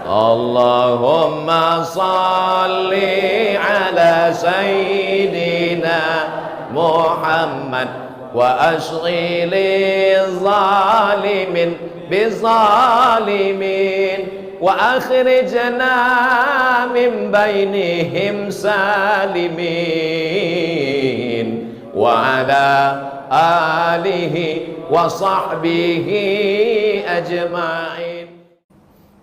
Allahumma salli ala sayyidina Muhammad wa ashghili zalimin bizalimin wa akhrijna min bainihim salimin wa ala alihi wa sahbihi ajma'in.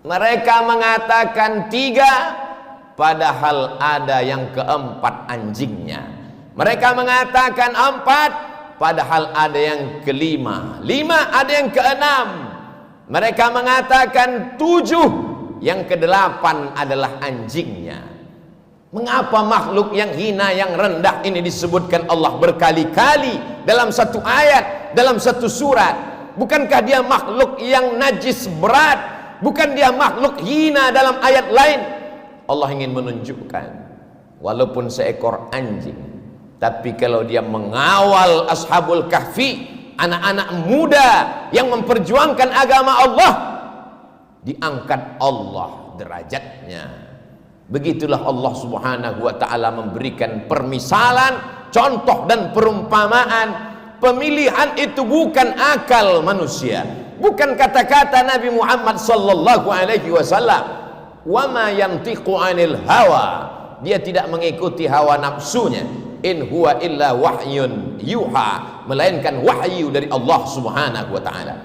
Mereka mengatakan 3, padahal ada yang keempat anjingnya. Mereka mengatakan 4, padahal ada yang kelima. 5, ada yang keenam. Mereka mengatakan 7, yang ke-8 adalah anjingnya. Mengapa makhluk yang hina, yang rendah ini disebutkan Allah berkali-kali dalam satu ayat, dalam satu surat? Bukankah dia makhluk yang najis berat? Bukan dia makhluk hina dalam ayat lain? Allah ingin menunjukkan, walaupun seekor anjing, tapi kalau dia mengawal Ashabul Kahfi, anak-anak muda yang memperjuangkan agama Allah, diangkat Allah derajatnya. Begitulah Allah Subhanahu wa ta'ala memberikan permisalan, contoh dan perumpamaan. Pemilihan itu bukan akal manusia, bukan kata-kata Nabi Muhammad sallallahu alaihi wasallam. Wa ma yantiqu 'anil hawa, dia tidak mengikuti hawa nafsunya. In huwa illa wahyun yuha, melainkan wahyu dari Allah Subhanahu wa ta'ala.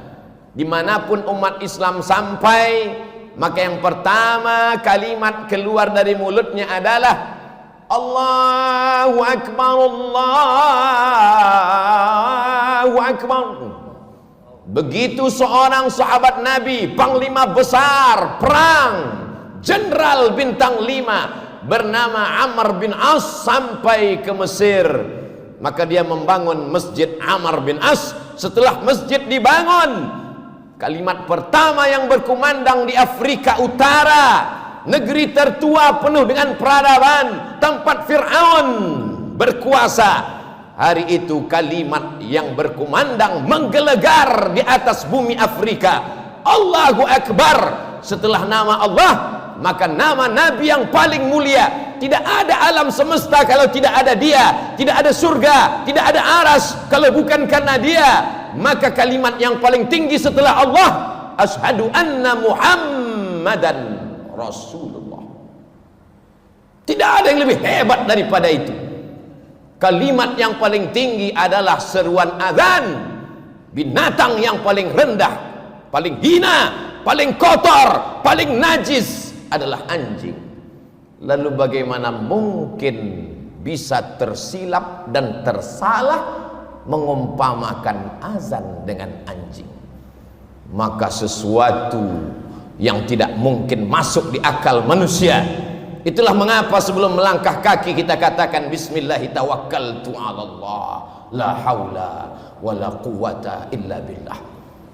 Dimanapun umat Islam sampai, maka yang pertama kalimat keluar dari mulutnya adalah Allahu Akbar, Allahu Akbar. Begitu seorang sahabat Nabi, panglima besar perang, jenderal bintang 5 bernama Amr bin As sampai ke Mesir, maka dia membangun Masjid Amr bin As. Setelah masjid dibangun, kalimat pertama yang berkumandang di Afrika Utara, negeri tertua penuh dengan peradaban, tempat Fir'aun berkuasa, hari itu kalimat yang berkumandang menggelegar di atas bumi Afrika, Allahu Akbar. Setelah nama Allah, maka nama Nabi yang paling mulia. Tidak ada alam semesta kalau tidak ada dia, tidak ada surga, tidak ada aras kalau bukan karena dia. Maka kalimat yang paling tinggi setelah Allah, asyhadu anna Muhammadan Rasulullah. Tidak ada yang lebih hebat daripada itu. Kalimat yang paling tinggi adalah seruan azan. Binatang yang paling rendah, paling hina, paling kotor, paling najis adalah anjing. Lalu bagaimana mungkin bisa tersilap dan tersalah mengumpamakan azan dengan anjing? Maka sesuatu yang tidak mungkin masuk di akal manusia. Itulah mengapa sebelum melangkah kaki kita katakan bismillah tawakkaltu 'ala Allah, la haula wala quwata illa billah.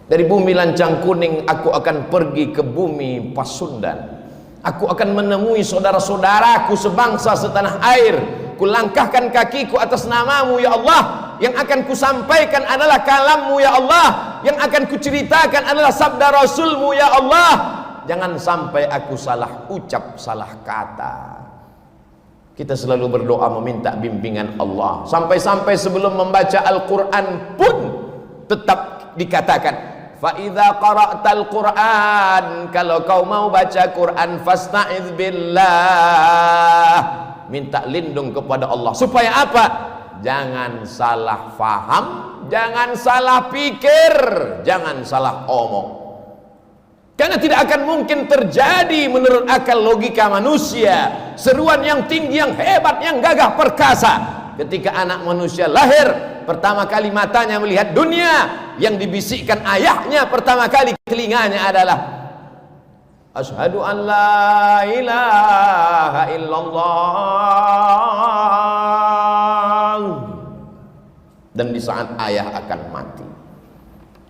Dari bumi Lancang Kuning aku akan pergi ke bumi Pasundan. Aku akan menemui saudara-saudaraku sebangsa setanah air. Kulangkahkan kakiku atas namamu ya Allah. Yang akan kusampaikan adalah kalammu ya Allah. Yang akan kuceritakan adalah sabda Rasulmu ya Allah. Jangan sampai aku salah ucap, salah kata. Kita selalu berdoa meminta bimbingan Allah. Sampai-sampai sebelum membaca Al-Quran pun tetap dikatakan, fa idza qara'tal Qur'an, kalau kau mau baca Quran, fasta'idz billah, minta lindung kepada Allah. Supaya apa? Jangan salah faham, jangan salah pikir, jangan salah omong. Karena tidak akan mungkin terjadi menurut akal logika manusia seruan yang tinggi, yang hebat, yang gagah perkasa ketika anak manusia lahir. Pertama kali matanya melihat dunia, yang dibisikkan ayahnya pertama kali telinganya adalah asyhadu an la ilaha illallah. Dan di saat ayah akan mati,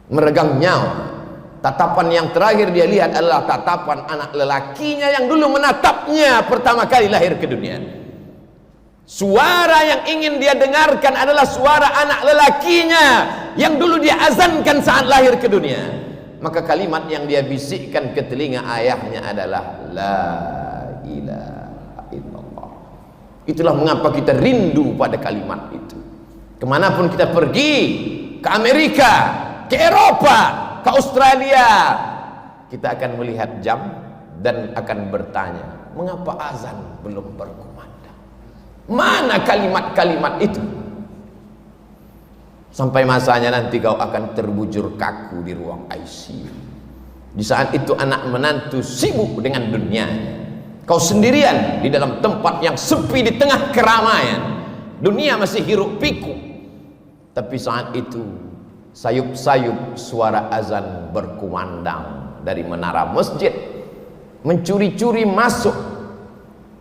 meregang nyawa, tatapan yang terakhir dia lihat adalah tatapan anak lelakinya yang dulu menatapnya pertama kali lahir ke dunia. Suara yang ingin dia dengarkan adalah suara anak lelakinya yang dulu dia azankan saat lahir ke dunia. maka kalimat yang dia bisikkan ke telinga ayahnya adalah la ilaha illallah. Itulah mengapa kita rindu pada kalimat itu. Kemanapun kita pergi, ke Amerika, ke Eropa, ke Australia, kita akan melihat jam dan akan bertanya, mengapa azan belum berkumandang? Mana kalimat-kalimat itu? Sampai masanya nanti kau akan terbujur kaku di ruang ICU. Di saat itu anak menantu sibuk dengan dunianya, kau sendirian di dalam tempat yang sepi di tengah keramaian. Dunia masih hiruk pikuk. Tapi saat itu sayup-sayup suara azan berkumandang dari menara masjid, mencuri-curi masuk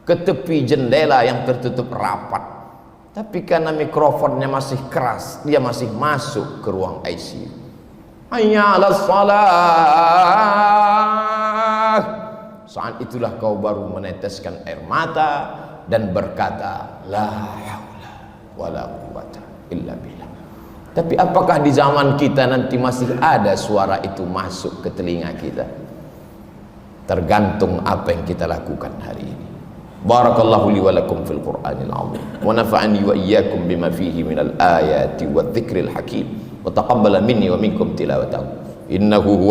ke tepi jendela yang tertutup rapat. Tapi karena mikrofonnya masih keras, dia masih masuk ke ruang ICU. Hayya 'alas shalah. Saat itulah kau baru meneteskan air mata dan berkata, la haula wala quwwata illa billah. Tapi apakah di zaman kita nanti masih ada suara itu masuk ke telinga kita? Tergantung apa yang kita lakukan hari ini. Barakallahu li wa lakum fil Qur'anil azim wa nafa'ani wa iyyakum bima fihi minal ayati wadh-dhikril hakim wa taqabbala minni wa minkum tilawatahu innahu huwa